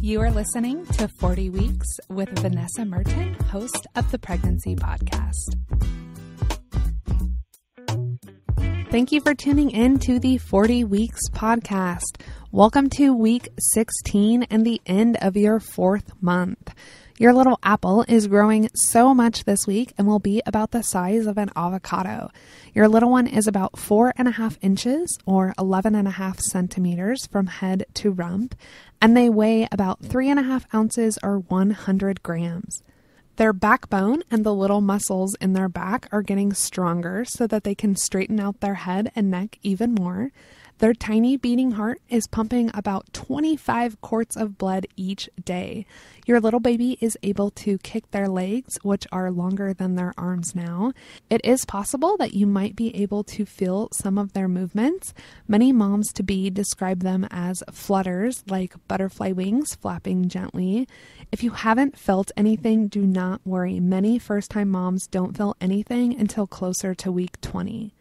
You are listening to 40 Weeks with Vanessa Merton, host of the Pregnancy Podcast. Thank you for tuning in to the 40 Weeks podcast. Welcome to week 16 and the end of your 4th month. Your little apple is growing so much this week and will be about the size of an avocado. Your little one is about 4.5 inches or 11.5 centimeters from head to rump, and they weigh about 3.5 ounces or 100 grams. Their backbone and the little muscles in their back are getting stronger so that they can straighten out their head and neck even more. Their tiny beating heart is pumping about 25 quarts of blood each day. Your little baby is able to kick their legs, which are longer than their arms now. It is possible that you might be able to feel some of their movements. Many moms-to-be describe them as flutters, like butterfly wings flapping gently. If you haven't felt anything, do not worry. Many first-time moms don't feel anything until closer to week 20.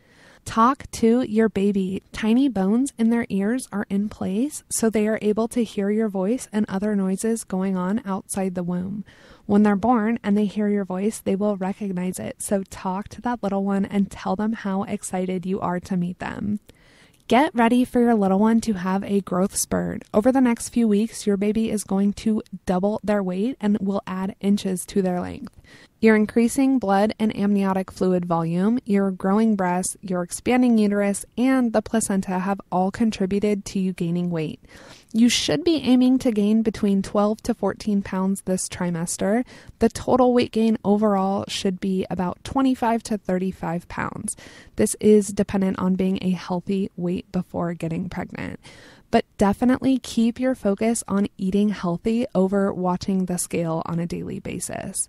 Talk to your baby. Tiny bones in their ears are in place, so they are able to hear your voice and other noises going on outside the womb. When they're born and they hear your voice, they will recognize it. So talk to that little one and tell them how excited you are to meet them. Get ready for your little one to have a growth spurt. Over the next few weeks, your baby is going to double their weight and will add inches to their length. Your increasing blood and amniotic fluid volume, your growing breasts, your expanding uterus, and the placenta have all contributed to you gaining weight. You should be aiming to gain between 12 to 14 pounds this trimester. The total weight gain overall should be about 25 to 35 pounds. This is dependent on being a healthy weight before getting pregnant. But definitely keep your focus on eating healthy over watching the scale on a daily basis.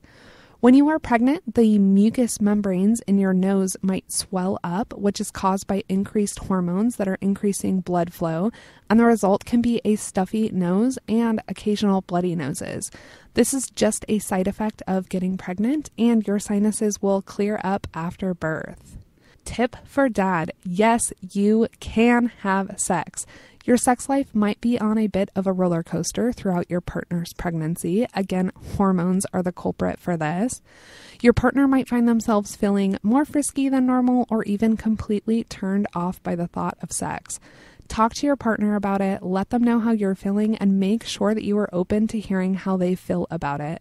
When you are pregnant, the mucous membranes in your nose might swell up, which is caused by increased hormones that are increasing blood flow, and the result can be a stuffy nose and occasional bloody noses. This is just a side effect of getting pregnant, and your sinuses will clear up after birth. Tip for dad: yes, you can have sex. Your sex life might be on a bit of a roller coaster throughout your partner's pregnancy. Again, hormones are the culprit for this. Your partner might find themselves feeling more frisky than normal or even completely turned off by the thought of sex. Talk to your partner about it, let them know how you're feeling, and make sure that you are open to hearing how they feel about it.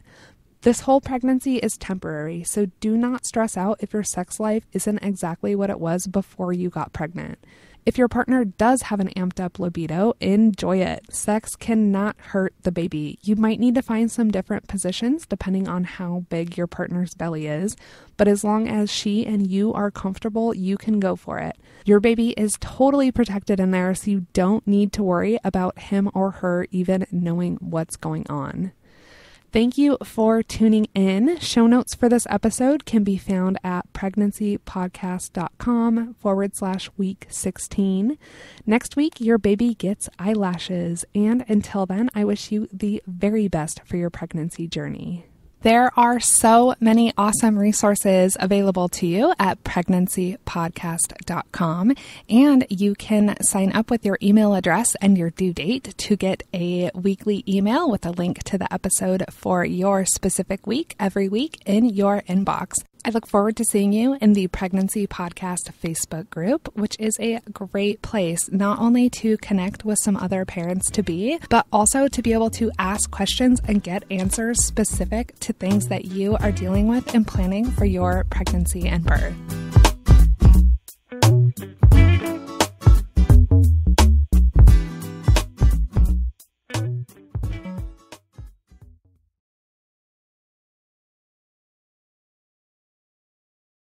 This whole pregnancy is temporary, so do not stress out if your sex life isn't exactly what it was before you got pregnant. If your partner does have an amped up libido, enjoy it. Sex cannot hurt the baby. You might need to find some different positions depending on how big your partner's belly is, but as long as she and you are comfortable, you can go for it. Your baby is totally protected in there, so you don't need to worry about him or her even knowing what's going on. Thank you for tuning in. Show notes for this episode can be found at pregnancypodcast.com/week 16. Next week, your baby gets eyelashes. And until then, I wish you the very best for your pregnancy journey. There are so many awesome resources available to you at pregnancypodcast.com, and you can sign up with your email address and your due date to get a weekly email with a link to the episode for your specific week every week in your inbox. I look forward to seeing you in the Pregnancy Podcast Facebook group, which is a great place not only to connect with some other parents-to-be, but also to be able to ask questions and get answers specific to things that you are dealing with and planning for your pregnancy and birth.